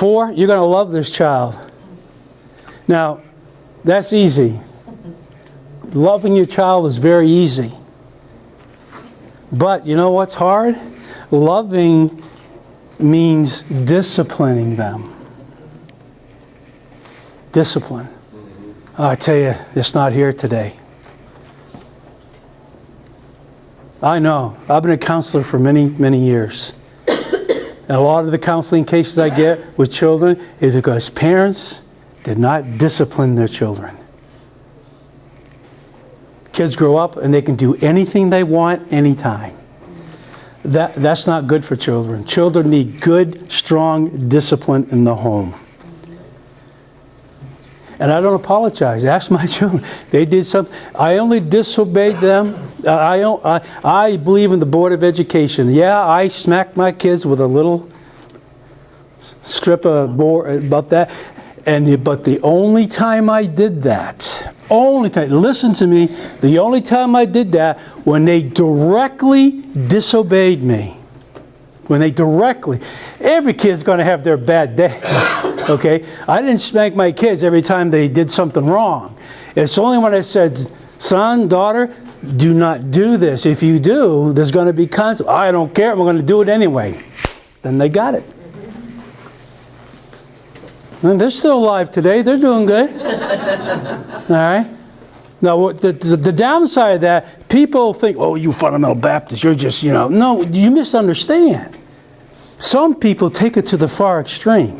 4, you're going to love this child. Now, that's easy. Loving your child is very easy. But you know what's hard? Loving means disciplining them. Discipline. Oh, I tell you, it's not here today. I know. I've been a counselor for many, many years. And a lot of the counseling cases I get with children is because parents did not discipline their children. Kids grow up and they can do anything they want anytime. That's not good for children. Children need good, strong discipline in the home. And I don't apologize. Ask my children. They did something. I only disobeyed them. I believe in the Board of Education. Yeah, I smacked my kids with a little strip of board about that. But the only time I did that, listen to me, the only time I did that, when they directly disobeyed me. Every kid's going to have their bad day. Okay? I didn't spank my kids every time they did something wrong. It's only when I said, son, daughter, do not do this. If you do, there's going to be consequences. I don't care. We're going to do it anyway. Then they got it. And they're still alive today. They're doing good. All right? Now, the downside of that, people think, oh, you fundamental Baptists, you're just, No, you misunderstand. Some people take it to the far extreme.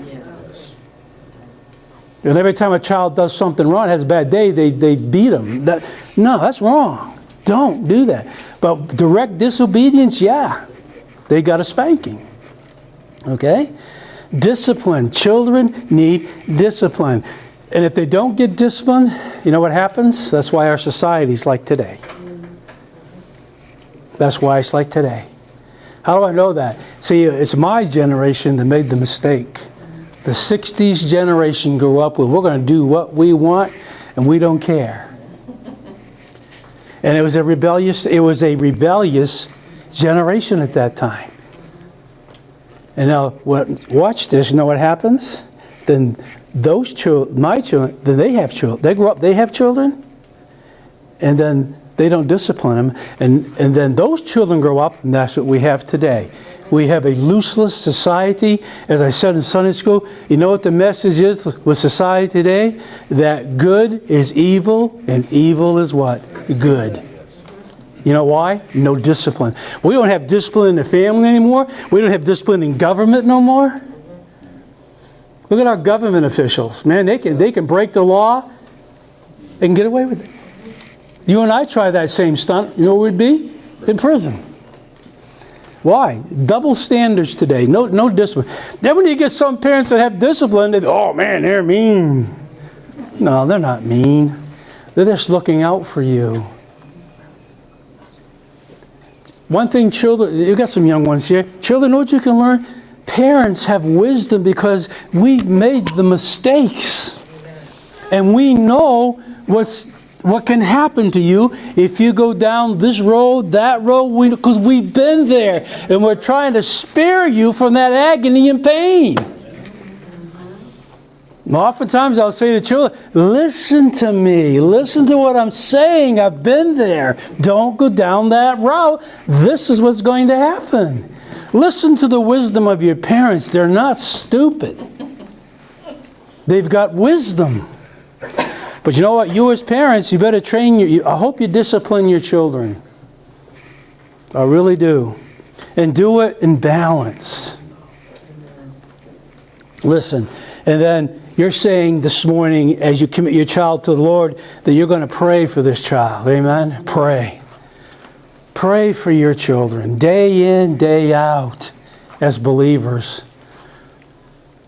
And every time a child does something wrong, has a bad day, they beat them. No, that's wrong. Don't do that. But direct disobedience, yeah. They got a spanking. Okay? Discipline. Children need discipline. And if they don't get disciplined, you know what happens? That's why our society's like today. That's why it's like today. How do I know that? See, it's my generation that made the mistake. The 60s generation grew up with, we're going to do what we want and we don't care. And it was a rebellious generation at that time. And now, watch this. You know what happens? Then those children, my children, then they have children. They grow up, they have children, and then they don't discipline them. And then those children grow up, and that's what we have today. We have a looseless society. As I said in Sunday school, you know what the message is with society today? That good is evil, and evil is what? Good. You know why? No discipline. We don't have discipline in the family anymore. We don't have discipline in government no more. Look at our government officials. Man, they can break the law and get away with it. You and I try that same stunt. You know where we'd be? In prison. Why? Double standards today. No discipline. Then when you get some parents that have discipline, oh man, they're mean. No, they're not mean. They're just looking out for you. One thing, children, you got some young ones here. Children, know what you can learn? Parents have wisdom because we've made the mistakes. And we know what can happen to you if you go down this road, that road, because we've been there. And we're trying to spare you from that agony and pain. Oftentimes I'll say to children, listen to me. Listen to what I'm saying. I've been there. Don't go down that route. This is what's going to happen. Listen to the wisdom of your parents. They're not stupid. They've got wisdom. But you know what? You as parents, you better train I hope you discipline your children. I really do. And do it in balance. Listen. And then you're saying this morning, as you commit your child to the Lord, that you're going to pray for this child. Amen? Pray. Pray for your children, day in, day out, as believers.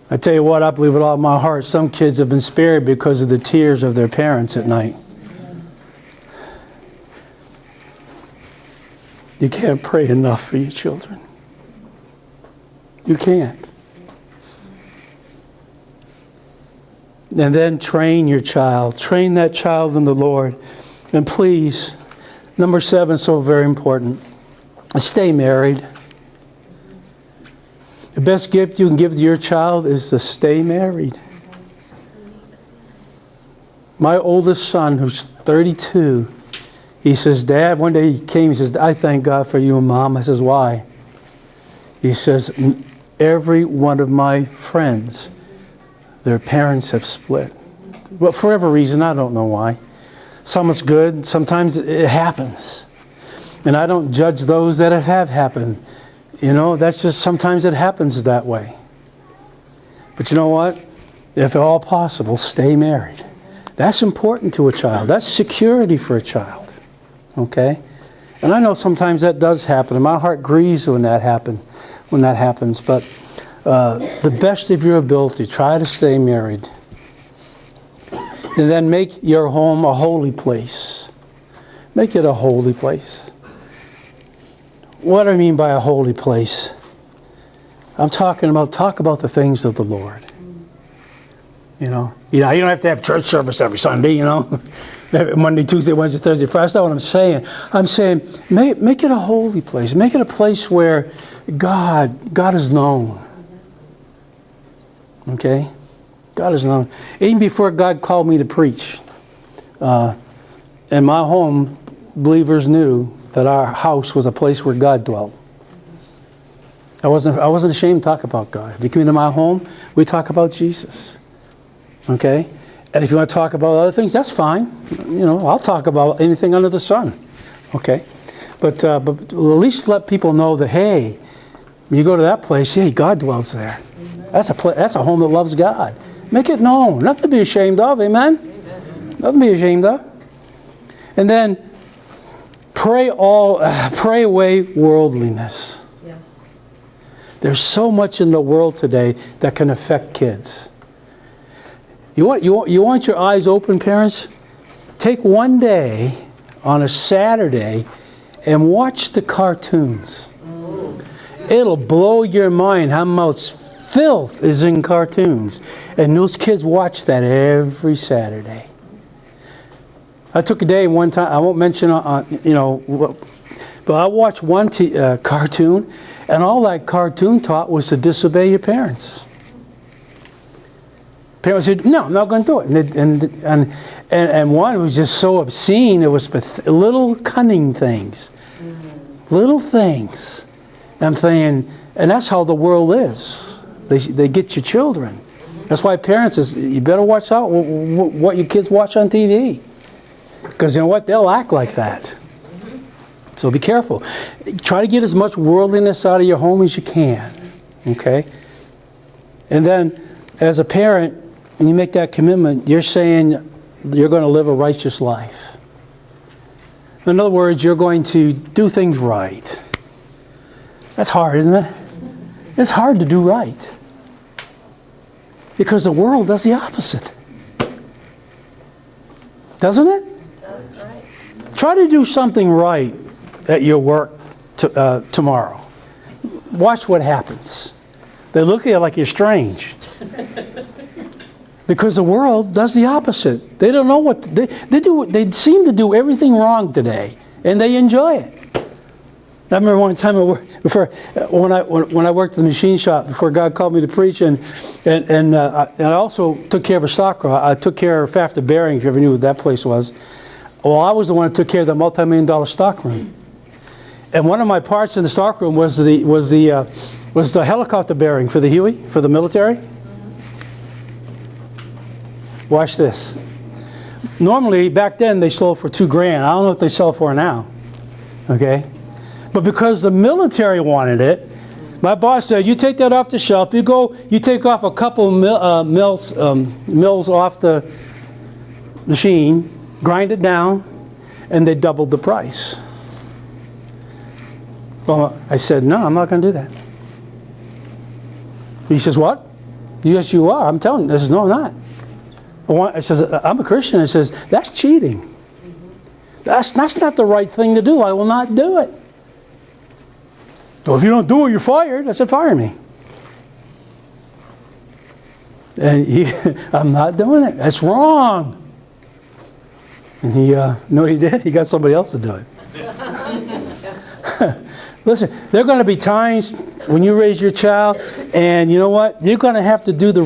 I tell you what, I believe with all my heart, some kids have been spared because of the tears of their parents at night. You can't pray enough for your children. You can't. And then train your child. Train that child in the Lord. And please, number 7, so very important. Stay married. The best gift you can give to your child is to stay married. My oldest son, who's 32, he says, Dad, one day he came, he says, I thank God for you and Mom. I says, why? He says, every one of my friends, their parents have split. Well, for whatever reason, I don't know why. Some it's good, sometimes it happens. And I don't judge those that have happened. You know, that's just, sometimes it happens that way. But you know what? If at all possible, stay married. That's important to a child. That's security for a child. Okay? And I know sometimes that does happen, and my heart grieves when that happens. But the best of your ability, try to stay married. And then make your home a holy place. Make it a holy place. What do I mean by a holy place? I'm talking about, talk about the things of the Lord. You don't have to have church service every Sunday, Monday, Tuesday, Wednesday, Thursday, Friday. That's not what I'm saying. I'm saying make it a holy place. Make it a place where God is known. Okay? God is known. Even before God called me to preach, in my home, believers knew that our house was a place where God dwelt. I wasn't ashamed to talk about God. If you come into my home, we talk about Jesus. Okay? And if you want to talk about other things, that's fine. I'll talk about anything under the sun. Okay? But at least let people know that, hey, when you go to that place, hey, God dwells there. That's a home that loves God. Make it known. Nothing to be ashamed of. Amen? Nothing to be ashamed of. And then pray away worldliness. Yes. There's so much in the world today that can affect kids. You want your eyes open, parents? Take one day on a Saturday and watch the cartoons. It'll blow your mind how much filth is in cartoons. And those kids watch that every Saturday. I took a day one time, I won't mention, but I watched one cartoon, and all that cartoon taught was to disobey your parents. Parents said, no, I'm not going to do it. And one was just so obscene, it was little cunning things. Little things. I'm saying, and that's how the world is. They get your children. That's why parents you better watch out what your kids watch on TV. Because you know what? They'll act like that. So be careful. Try to get as much worldliness out of your home as you can. Okay? And then, as a parent, when you make that commitment, you're saying you're going to live a righteous life. In other words, you're going to do things right. That's hard, isn't it? It's hard to do right. Because the world does the opposite. Doesn't it? That's right. Try to do something right at your work tomorrow. Watch what happens. They look at you like you're strange. Because the world does the opposite. They don't know what they do. They seem to do everything wrong today, and they enjoy it. I remember one time when I worked at the machine shop before God called me to preach, and I also took care of a stock room. I took care of Fafta Bearing, if you ever knew what that place was. Well, I was the one that took care of the multi-million-dollar stock room. And one of my parts in the stock room was the helicopter bearing for the Huey, for the military. Watch this. Normally, back then, they sold for $2,000. I don't know what they sell for now. Okay? But because the military wanted it, my boss said, you take that off the shelf, you take off a couple mills off the machine, grind it down, and they doubled the price. Well, I said, no, I'm not going to do that. He says, what? Yes, you are. I'm telling you. I says, no, I'm not. I says, I'm a Christian. I says, that's cheating. That's not the right thing to do. I will not do it. So if you don't do it, you're fired. I said, fire me. And I'm not doing it. That's wrong. And he, know what he did? He got somebody else to do it. Listen, there are going to be times, when you raise your child, and you know what? You're going to have to do the